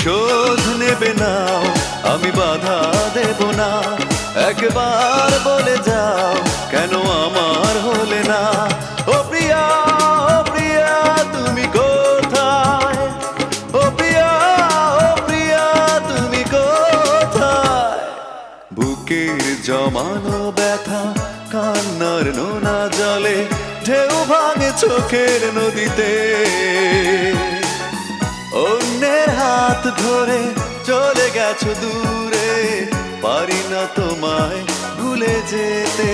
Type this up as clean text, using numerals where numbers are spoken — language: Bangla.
প্রতিশোধ নেবে না, আমি বাধা দেব না। একবার বলে যাও কেন আমার হলে না। ও প্রিয়া, ও প্রিয়া তুমি কোথায়? ও প্রিয়া, ও প্রিয়া তুমি কোথায়? বুকের জমানো ব্যথা কান্নার নোনা জলে ঢেউ ভাঙে চোখের নদীতে। অন্যের হাত ধরে চলে গেছো দূরে, পারি না তোমায় ভুলে যেতে।